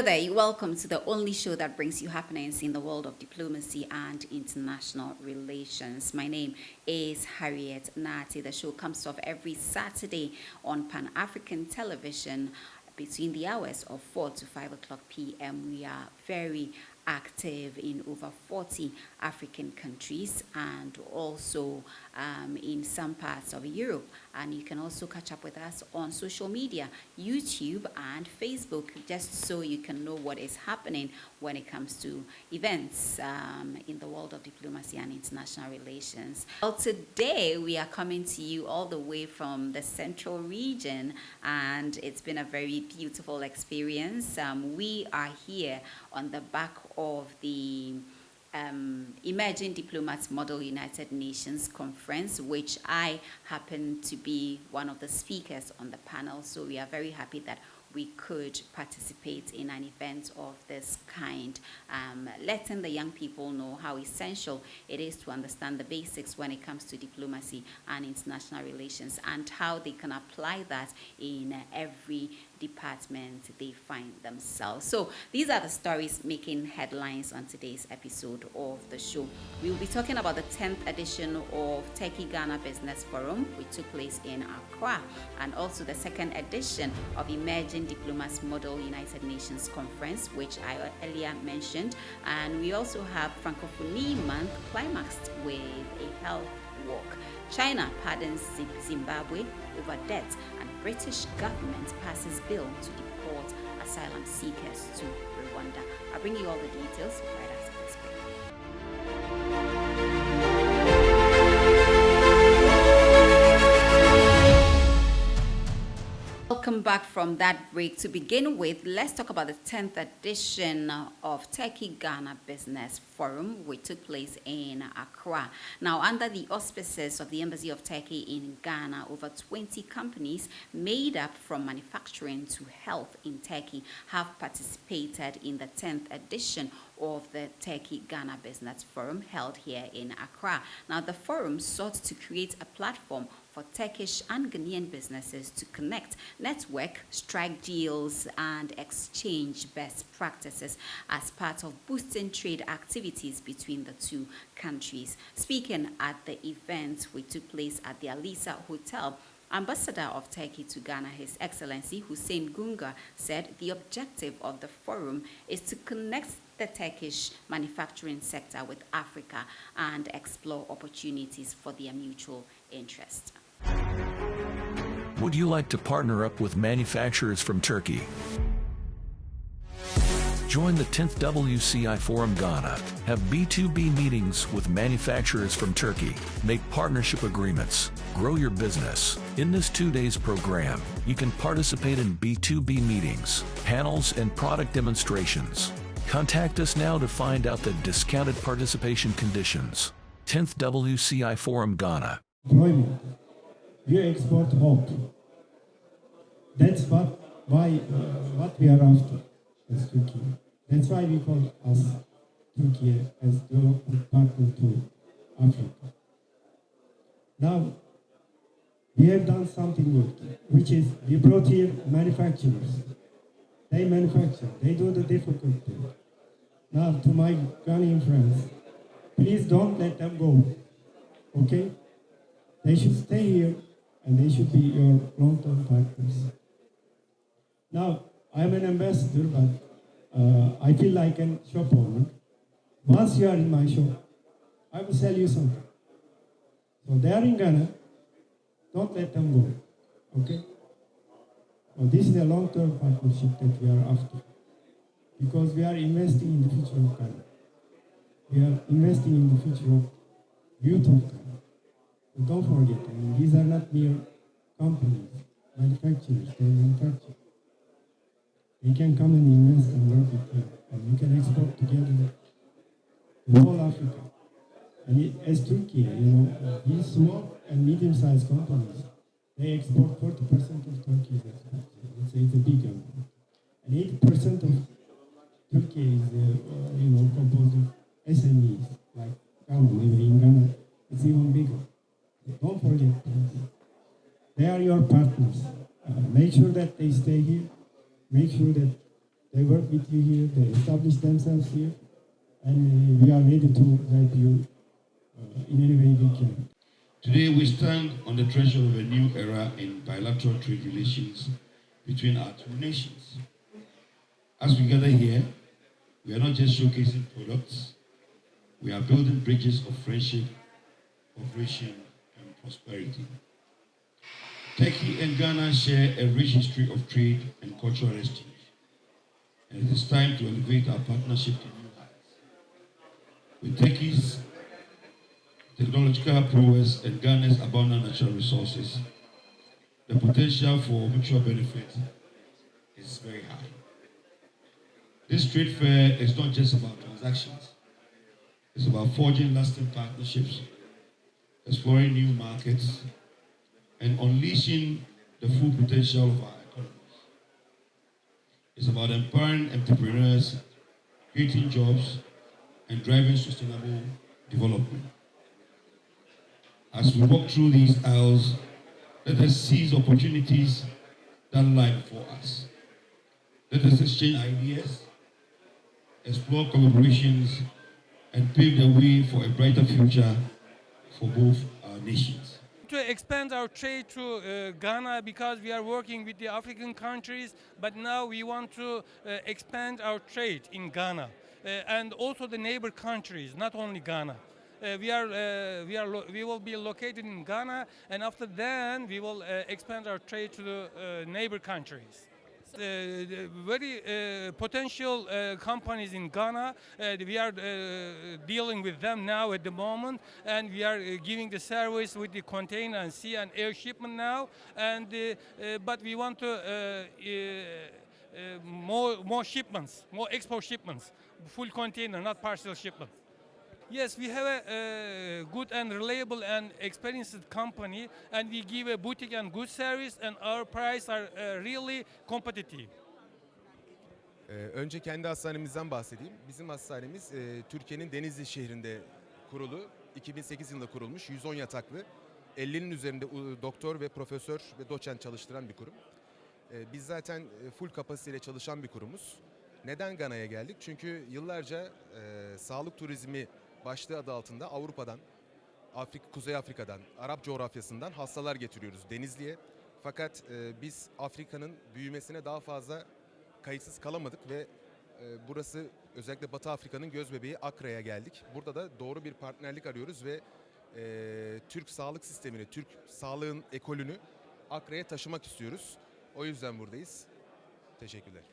there, welcome to the only show that brings you happenings in the world of diplomacy and international relations. My name is Harriet Nartey. The show comes off every Saturday on Pan-African television between the hours of 4 to 5 o'clock p.m. We are very active in over 40 African countries and also in some parts of Europe. And you can also catch up with us on social media, YouTube and Facebook, just so you can know what is happening when it comes to events in the world of diplomacy and international relations. Well, today we are coming to you all the way from the central region, and it's been a very beautiful experience. We are here on the back of the Emerging Diplomats Model United Nations Conference, which I happen to be one of the speakers on the panel. So we are very happy that we could participate in an event of this kind, letting the young people know how essential it is to understand the basics when it comes to diplomacy and international relations and how they can apply that in every department they find themselves. So these are the stories making headlines on today's episode of the show. We will be talking about the 10th edition of Turkey-Ghana Business Forum, which took place in Accra, and also the second edition of Emerging Diplomats Model United Nations Conference, which I earlier mentioned. And we also have Francophonie Month climaxed with a health walk. China pardons Zimbabwe over debt, and British government passes bill to deport asylum seekers to Rwanda. I'll bring you all the details right after this break. Welcome back from that break. To begin with, let's talk about the 10th edition of Turkey-Ghana Business Forum, which took place in Accra. Now, under the auspices of the Embassy of Turkey in Ghana, over 20 companies made up from manufacturing to health in Turkey have participated in the 10th edition of the Turkey-Ghana Business Forum held here in Accra. Now, the forum sought to create a platform for Turkish and Ghanaian businesses to connect, network, strike deals, and exchange best practices as part of boosting trade activities between the two countries. Speaking at the event, which took place at the Alisa Hotel, Ambassador of Turkey to Ghana, His Excellency Hussein Gunga, said the objective of the forum is to connect the Turkish manufacturing sector with Africa and explore opportunities for their mutual interest. Would you like to partner up with manufacturers from Turkey? Join the 10th WCI Forum Ghana. Have B2B meetings with manufacturers from Turkey. Make partnership agreements. Grow your business. In this 2 days program, you can participate in B2B meetings, panels, and product demonstrations. Contact us now to find out the discounted participation conditions. 10th WCI Forum Ghana. Employment. You export hope. That's what we are after as Turkey. That's why we call us Turkey as development partner to Africa. Now, we have done something good, which is we brought here manufacturers. They manufacture. They do the difficult thing. Now, to my Ghanaian friends, please don't let them go. Okay? They should stay here, and they should be your long-term partners. Now, I'm an ambassador, but I feel like a shop owner. Once you are in my shop, I will sell you something. So they are in Ghana. Don't let them go. Okay? Well, this is a long-term partnership that we are after, because we are investing in the future of Ghana. We are investing in the future of youth of Ghana. But don't forget, these are not mere companies, manufacturers. They manufacture. They can come and invest and work with you, and we can export together in all Africa. And as Turkey, these small and medium-sized companies, they export 40% of Turkey's export. Let's say it's a big amount. And 80% of Turkey is, composed of SMEs, like Ghana. Maybe in Ghana, it's even bigger. Don't forget, please. They are your partners. Make sure that they stay here. Make sure that They work with you here, they establish themselves here, and we are ready to help you in any way we can. Today we stand on the threshold of a new era in bilateral trade relations between our two nations. As we gather here, we are not just showcasing products, we are building bridges of friendship, cooperation, and prosperity. Turkey and Ghana share a rich history of trade and cultural exchange, and it is time to elevate our partnership to new heights. With Turkey's technological prowess and Ghana's abundant natural resources, the potential for mutual benefit is very high. This trade fair is not just about transactions. It's about forging lasting partnerships, exploring new markets, and unleashing the full potential of our economies. It's about empowering entrepreneurs, creating jobs, and driving sustainable development. As we walk through these aisles, let us seize opportunities that lie before us. Let us exchange ideas, explore collaborations, and pave the way for a brighter future for both our nations. To expand our trade to Ghana, because we are working with the African countries, but now we want to expand our trade in Ghana and also the neighbor countries, not only Ghana. We will be located in Ghana, and after then we will expand our trade to the neighbor countries. The very potential companies in Ghana, we are dealing with them now at the moment, and we are giving the service with the container and sea and air shipment now. And but we want to more shipments, more export shipments, full container, not partial shipment. Yes, we have a good and reliable and experienced company, and we give a boutique and good service, and our prices are really competitive. Önce kendi hastanemizden bahsedeyim. Bizim hastanemiz Türkiye'nin Denizli şehrinde kurulu. 2008 yılında kurulmuş, 110 yataklı. 50'nin üzerinde doktor ve profesör ve doçent çalıştıran bir kurum. Biz zaten full kapasiteyle çalışan bir kurumuz. Neden Gana'ya geldik? Çünkü yıllarca sağlık turizmi başlığı adı altında Avrupa'dan, Kuzey Afrika'dan, Arap coğrafyasından hastalar getiriyoruz Denizli'ye. Fakat biz Afrika'nın büyümesine daha fazla kayıtsız kalamadık ve burası özellikle Batı Afrika'nın göz bebeği Akra'ya geldik. Burada da doğru bir partnerlik arıyoruz ve Türk sağlık sistemini, Türk sağlığın ekolünü Akra'ya taşımak istiyoruz. O yüzden buradayız. Teşekkürler.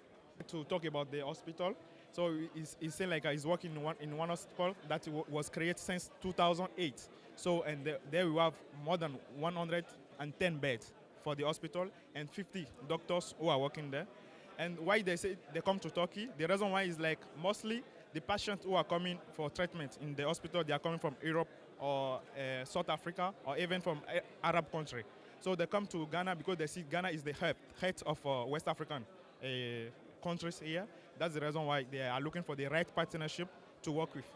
To talk about the hospital. So he's saying like he's working in one hospital that was created since 2008. So and there we have more than 110 beds for the hospital and 50 doctors who are working there. And why they say they come to Turkey, the reason why is like mostly the patients who are coming for treatment in the hospital, they are coming from Europe or South Africa or even from Arab country. So they come to Ghana because they see Ghana is the head of West African countries here. That's the reason why they are looking for the right partnership to work with.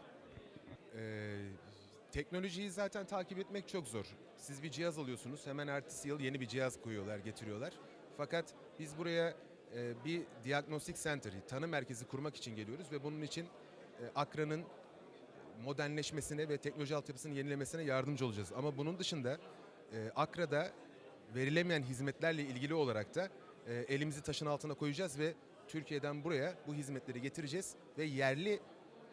Teknolojiyi zaten takip etmek çok zor. Siz bir cihaz alıyorsunuz, hemen ertesi yıl yeni bir cihaz koyuyorlar, getiriyorlar. Fakat biz buraya bir diagnostic center, tanı merkezi kurmak için geliyoruz ve bunun için Akra'nın modernleşmesine ve teknoloji altyapısını yenilemesine yardımcı olacağız. Ama bunun dışında Akra'da verilemeyen hizmetlerle ilgili olarak da elimizi taşın altına koyacağız ve Türkiye'den buraya bu hizmetleri getireceğiz ve yerli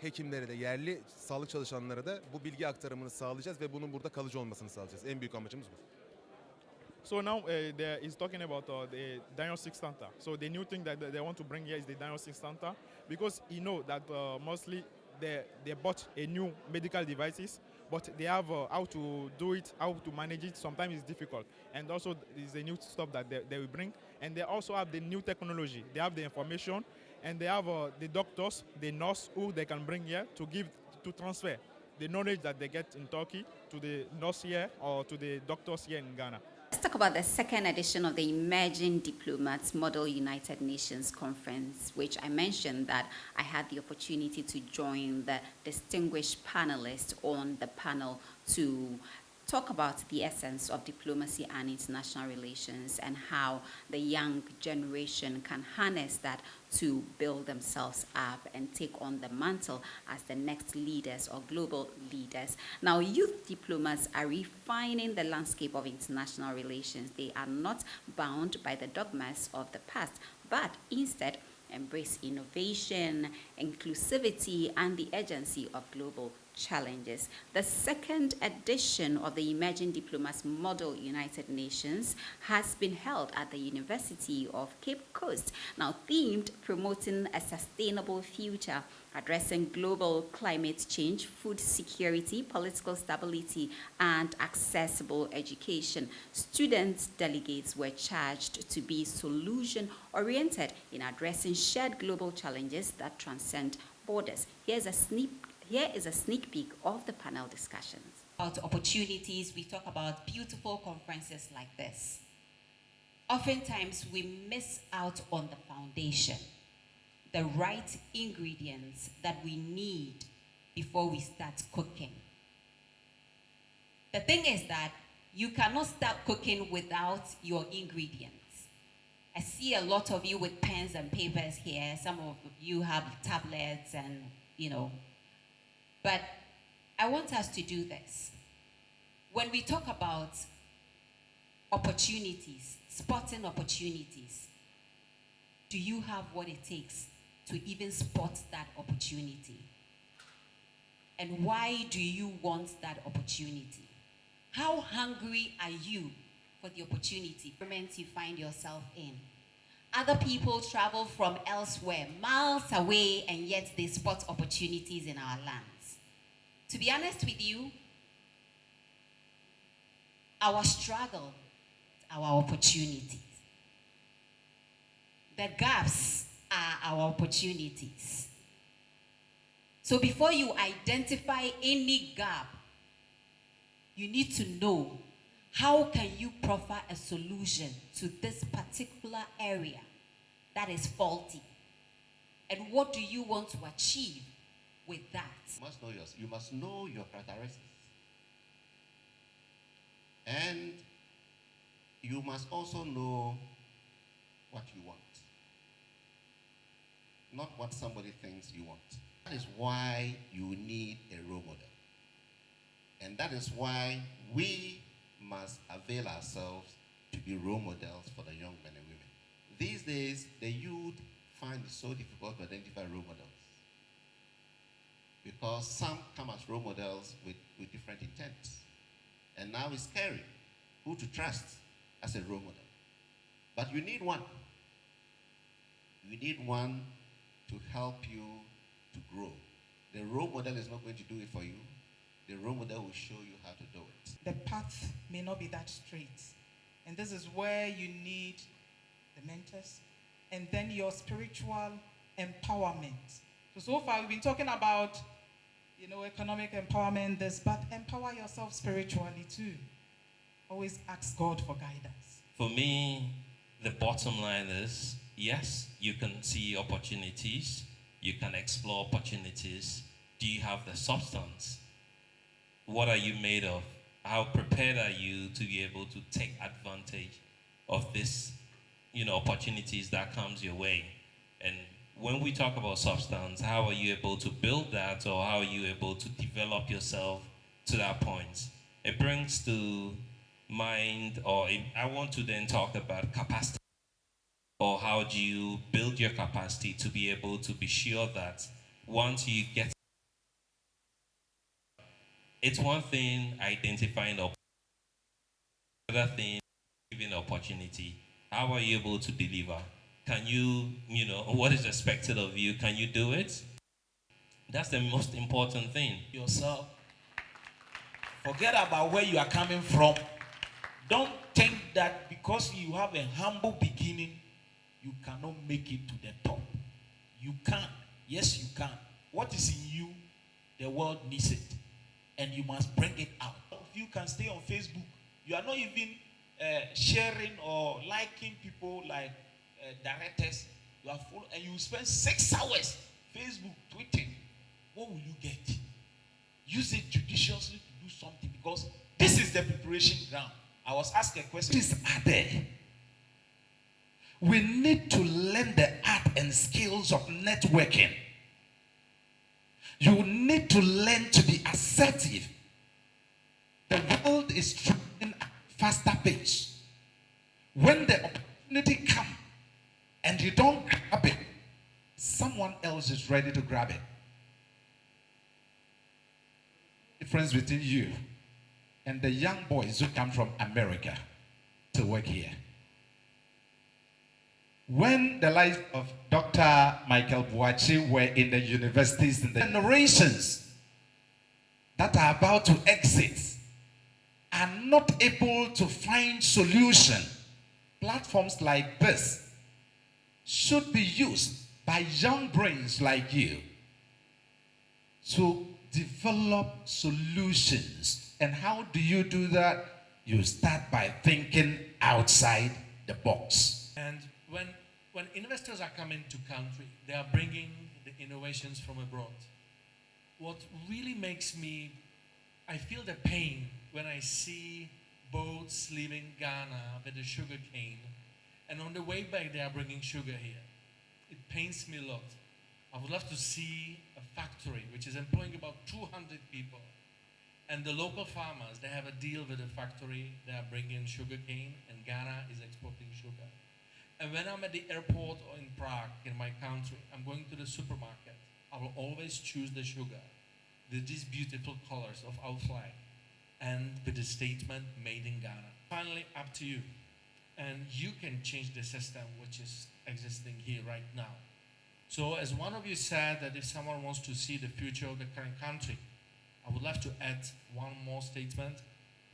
hekimlere de, yerli sağlık çalışanlara da bu bilgi aktarımını sağlayacağız ve bunun burada kalıcı olmasını sağlayacağız. En büyük amacımız bu. So now he's talking about the diagnostic center. So the new thing that they want to bring here is the diagnostic center because he know that mostly they bought a new medical devices, but they have how to do it, how to manage it. Sometimes it's difficult, and also there's a new stuff that they will bring, and they also have the new technology. They have the information, and they have the doctors, the nurse who they can bring here to transfer the knowledge that they get in Turkey to the nurse here or to the doctors here in Ghana. Let's talk about the second edition of the Emerging Diplomats Model United Nations Conference, which I mentioned that I had the opportunity to join the distinguished panelists on the panel to talk about the essence of diplomacy and international relations and how the young generation can harness that to build themselves up and take on the mantle as the next leaders or global leaders. Now, youth diplomats are refining the landscape of international relations. They are not bound by the dogmas of the past, but instead embrace innovation, inclusivity, and the urgency of global challenges. The second edition of the Emerging Diplomats Model United Nations has been held at the University of Cape Coast, now themed promoting a sustainable future, addressing global climate change, food security, political stability, and accessible education. Student delegates were charged to be solution-oriented in addressing shared global challenges that transcend borders. Here is a sneak peek of the panel discussions. About opportunities, we talk about beautiful conferences like this. Oftentimes, we miss out on the foundation, the right ingredients that we need before we start cooking. The thing is that you cannot start cooking without your ingredients. I see a lot of you with pens and papers here. Some of you have tablets and, but I want us to do this. When we talk about opportunities, spotting opportunities, do you have what it takes to even spot that opportunity? And why do you want that opportunity? How hungry are you for the opportunity you find yourself in? Other people travel from elsewhere, miles away, and yet they spot opportunities in our lands. To be honest with you, our struggle, our opportunities. The gaps are our opportunities. So before you identify any gap, you need to know how can you proffer a solution to this particular area that is faulty? And what do you want to achieve with that? You must know your characteristics. And you must also know what you want. Not what somebody thinks you want. That is why you need a role model. And that is why we must avail ourselves to be role models for the young men and women. These days, the youth find it so difficult to identify role models because some come as role models with different intents. And now it's scary who to trust as a role model. But you need one. You need one to help you to grow. The role model is not going to do it for you. The role model will show you how to do it. The path may not be that straight. And this is where you need the mentors and then your spiritual empowerment. So far we've been talking about, economic empowerment, but empower yourself spiritually too. Always ask God for guidance. For me, the bottom line is, yes, you can see opportunities. You can explore opportunities. Do you have the substance? What are you made of? How prepared are you to be able to take advantage of this, opportunities that comes your way? And when we talk about substance, how are you able to build that, or how are you able to develop yourself to that point? It brings to mind, I want to then talk about capacity, or how do you build your capacity to be able to be sure that once you get, it's one thing identifying the other thing giving opportunity. How are you able to deliver? Can you, what is expected of you? Can you do it? That's the most important thing. Yourself. Forget about where you are coming from. Don't think that because you have a humble beginning, you cannot make it to the top. You can. Yes, you can. What is in you, the world needs it. And you must bring it out. If you can stay on Facebook, you are not even sharing or liking people like directors. You are full, and you spend 6 hours Facebook tweeting. What will you get? Use it judiciously to do something, because This is the preparation ground. I was asked a question. These are there. We need to learn the art and skills of networking. You need to learn to be assertive. The world is traveling at faster pace. When the opportunity comes and you don't grab it, someone else is ready to grab it. The difference between you and the young boys who come from America to work here. When the likes of Dr. Michael Boachi were in the universities, in the generations that are about to exit are not able to find solution, platforms like this should be used by young brains like you to develop solutions. And how do you do that? You start by thinking outside the box. And when investors are coming to country, they are bringing the innovations from abroad. What really makes me, I feel the pain when I see boats leaving Ghana with the sugar cane, and on the way back they are bringing sugar here. It pains me a lot. I would love to see a factory which is employing about 200 people, and the local farmers, they have a deal with the factory, they are bringing sugar cane, and Ghana is exporting sugar. And when I'm at the airport or in Prague, in my country, I'm going to the supermarket, I will always choose the sugar with these beautiful colors of our flag and with the statement made in Ghana. Finally, up to you. And you can change the system which is existing here right now. So as one of you said that if someone wants to see the future of the current country, I would love to add one more statement.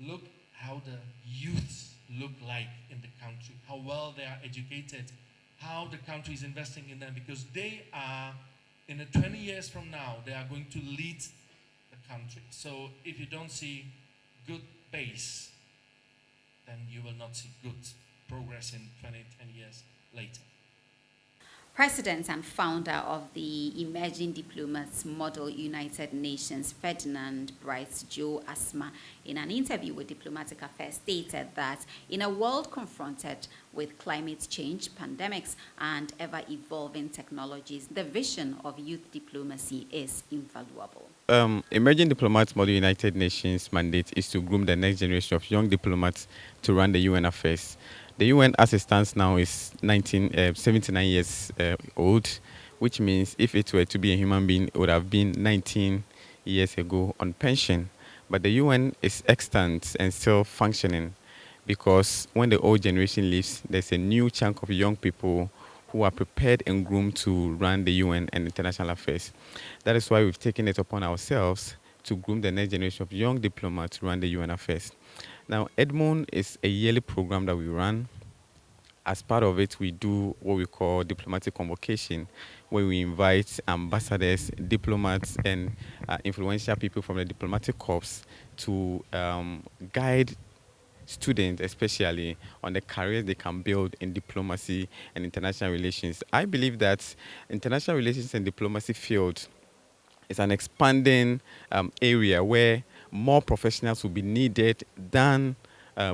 Look how the youths look like in the country, how well they are educated, how the country is investing in them, because they are, in the 20 years from now, they are going to lead the country. So if you don't see good base, then you will not see good progress in 10 years later. President and founder of the Emerging Diplomats Model United Nations, Ferdinand Bryce Joe Asma, in an interview with Diplomatic Affairs, stated that in a world confronted with climate change, pandemics, and ever-evolving technologies, the vision of youth diplomacy is invaluable. Emerging Diplomats Model United Nations mandate is to groom the next generation of young diplomats to run the UN affairs. The UN, as it stands now, is 79 years old, which means if it were to be a human being, it would have been 19 years ago on pension. But the UN is extant and still functioning because when the old generation leaves, there's a new chunk of young people who are prepared and groomed to run the UN and international affairs. That is why we've taken it upon ourselves to groom the next generation of young diplomats to run the UN affairs. Now, Edmund is a yearly program that we run. As part of it, we do what we call diplomatic convocation, where we invite ambassadors, diplomats, and influential people from the diplomatic corps to guide students, especially on the careers they can build in diplomacy and international relations. I believe that international relations and diplomacy field is an expanding area where more professionals will be needed than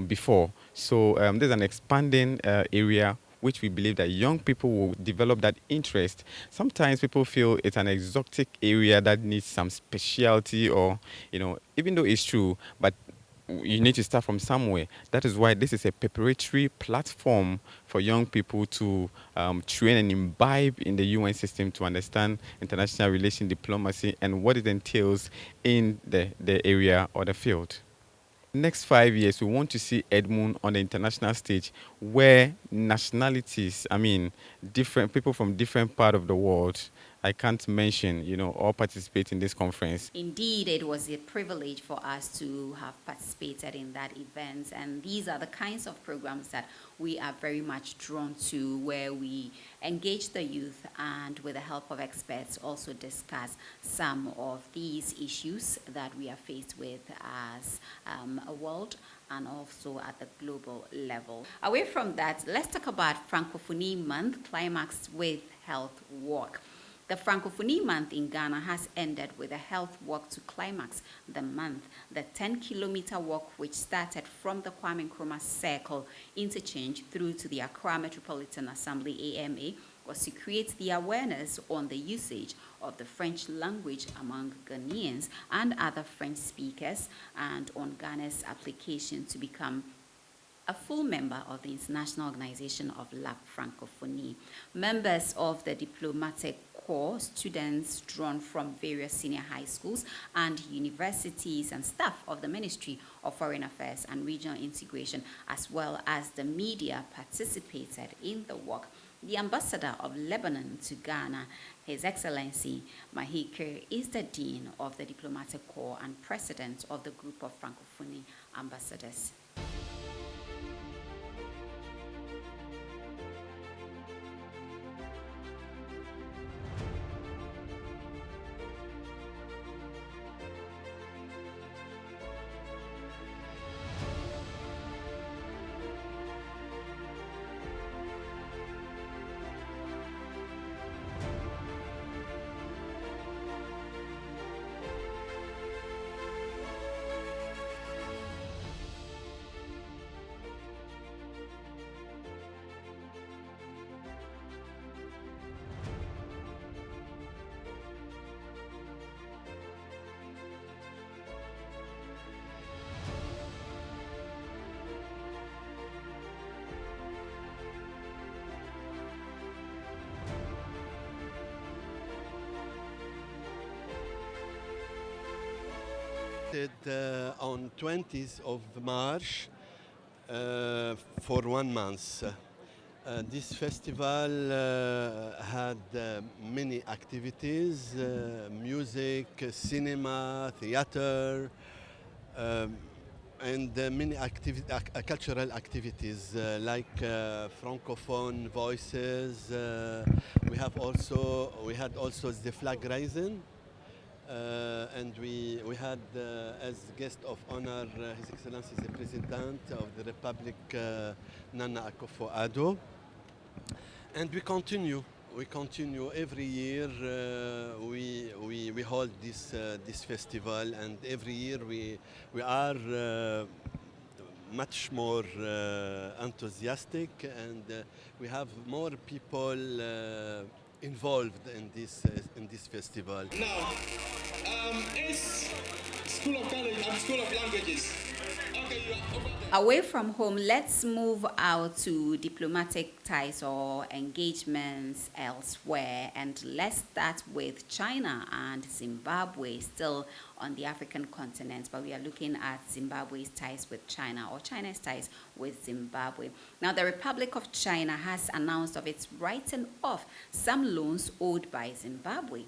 before. So there's an expanding area which we believe that young people will develop that interest. Sometimes people feel it's an exotic area that needs some specialty or, even though it's true, but you need to start from somewhere. That is why this is a preparatory platform for young people to train and imbibe in the UN system to understand international relations, diplomacy, and what it entails in the area or the field. Next 5 years, we want to see Edmund on the international stage where nationalities, different people from different parts of the world, I can't mention, all participate in this conference. Indeed, it was a privilege for us to have participated in that event. And these are the kinds of programs that we are very much drawn to, where we engage the youth and with the help of experts also discuss some of these issues that we are faced with as a world and also at the global level. Away from that, let's talk about Francophonie Month, climaxed with Health Walk. The Francophonie month in Ghana has ended with a health walk to climax the month. The 10-kilometer walk, which started from the Kwame Nkrumah Circle interchange through to the Accra Metropolitan Assembly AMA, was to create the awareness on the usage of the French language among Ghanaians and other French speakers, and on Ghana's application to become a full member of the International Organization of La Francophonie. Members of the diplomatic corps, students drawn from various senior high schools and universities, and staff of the Ministry of Foreign Affairs and Regional Integration, as well as the media, participated in the walk. The ambassador of Lebanon to Ghana, His Excellency Mahikir, is the Dean of the Diplomatic Corps and President of the Group of Francophonie Ambassadors. On 20th of March for 1 month. This festival had many activities, music, cinema, theater, and many cultural activities like Francophone voices. We had also the flag raising. And we had as guest of honor His Excellency the President of the Republic, Nana Akufo-Addo. And we continue every year. We hold this festival, and every year we are much more enthusiastic, and we have more people involved in this festival. Now, it's School of College and School of Languages. Okay, you are over there. Away from home, let's move out to diplomatic ties or engagements elsewhere, and let's start with China and Zimbabwe, still on the African continent, but we are looking at Zimbabwe's ties with China, or China's ties with Zimbabwe. Now, the Republic of China has announced of its writing off some loans owed by Zimbabwe.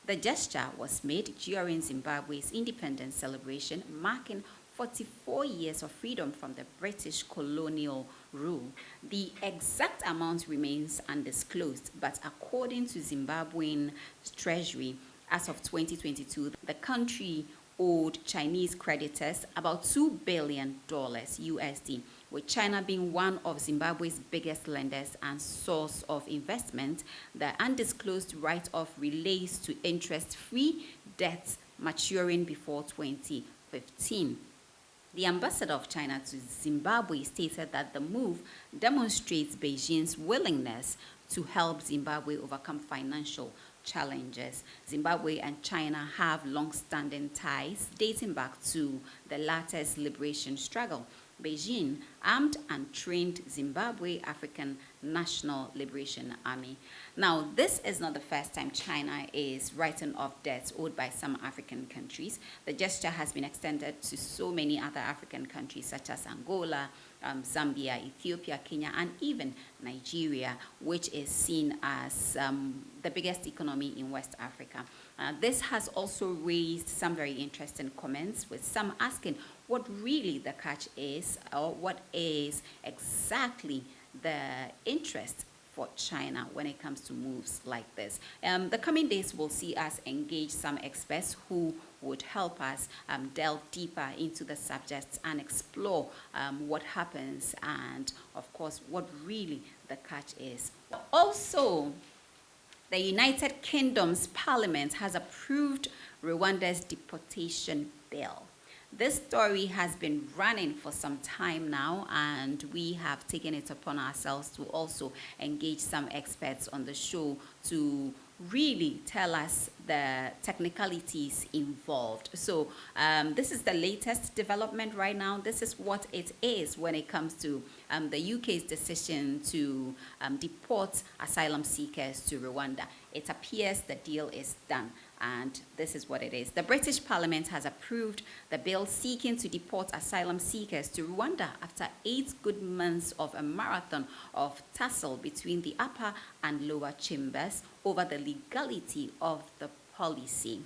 The gesture was made during Zimbabwe's independence celebration, marking 44 years of freedom from the British colonial rule. The exact amount remains undisclosed, but according to Zimbabwean Treasury, as of 2022, the country owed Chinese creditors about $2 billion USD, with China being one of Zimbabwe's biggest lenders and source of investment. The undisclosed write-off relates to interest-free debts maturing before 2015. The ambassador of China to Zimbabwe stated that the move demonstrates Beijing's willingness to help Zimbabwe overcome financial challenges. Zimbabwe and China have long-standing ties dating back to the latter's liberation struggle. Beijing armed and trained Zimbabwe African National Liberation Army. Now, this is not the first time China is writing off debts owed by some African countries. The gesture has been extended to so many other African countries such as Angola, Zambia, Ethiopia, Kenya, and even Nigeria, which is seen as the biggest economy in West Africa. This has also raised some very interesting comments, with some asking what really the catch is, or what is exactly the interest for China when it comes to moves like this. The coming days will see us engage some experts who would help us delve deeper into the subjects and explore what happens and, of course, what really the catch is. Also, The United Kingdom's parliament has approved Rwanda's deportation bill. This story has been running for some time now, and we have taken it upon ourselves to also engage some experts on the show to really tell us the technicalities involved. So this is the latest development right now. This is what it is when it comes to the UK's decision to deport asylum seekers to Rwanda. It appears the deal is done, and this is what it is. The British Parliament has approved the bill seeking to deport asylum seekers to Rwanda after 8 good months of a marathon of tussle between the upper and lower chambers over the legality of the policy.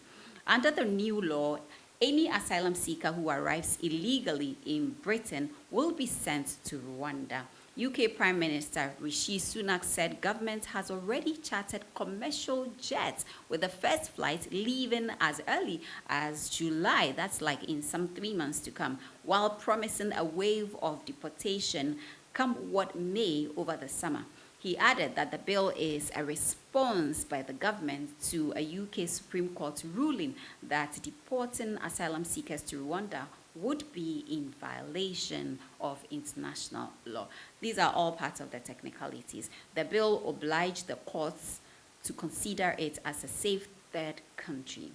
Under the new law, any asylum seeker who arrives illegally in Britain will be sent to Rwanda. UK Prime Minister Rishi Sunak said government has already chartered commercial jets with the first flight leaving as early as July, that's like in some 3 months to come, while promising a wave of deportation come what may over the summer. He added that the bill is a response by the government to a UK Supreme Court ruling that deporting asylum seekers to Rwanda would be in violation of international law. These are all parts of the technicalities. The bill obliged the courts to consider it as a safe third country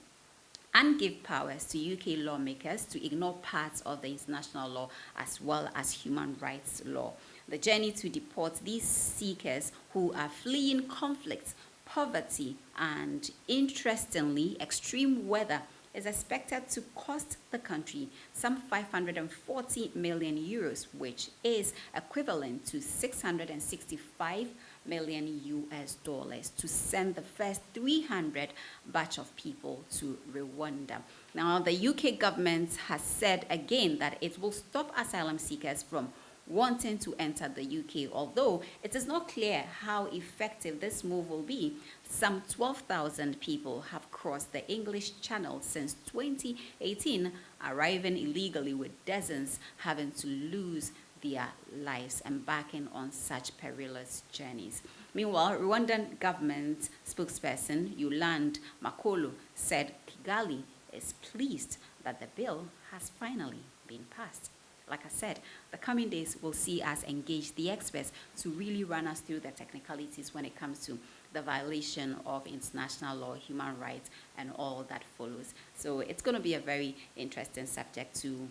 and give powers to UK lawmakers to ignore parts of the international law as well as human rights law. The journey to deport these seekers who are fleeing conflicts, poverty, and interestingly, extreme weather is expected to cost the country some 540 million euros, which is equivalent to 665 million US dollars to send the first 300 batch of people to Rwanda. Now, the UK government has said again that it will stop asylum seekers from wanting to enter the UK, although it is not clear how effective this move will be. Some 12,000 people have crossed the English Channel since 2018, arriving illegally, with dozens having to lose their lives embarking on such perilous journeys. Meanwhile, Rwandan government spokesperson Yolande Makolo said Kigali is pleased that the bill has finally been passed. Like I said, the coming days will see us engage the experts to really run us through the technicalities when it comes to the violation of international law, human rights, and all that follows. So it's going to be a very interesting subject to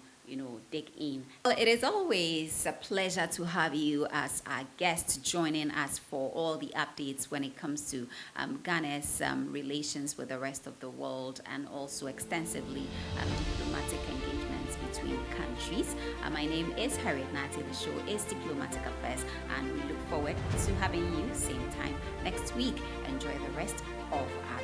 dig in. Well, it is always a pleasure to have you as our guest joining us for all the updates when it comes to Ghana's relations with the rest of the world, and also extensively diplomatic engagements between countries. My name is Harriet. The show is Diplomatic Affairs, and we look forward to having you same time next week. Enjoy the rest of our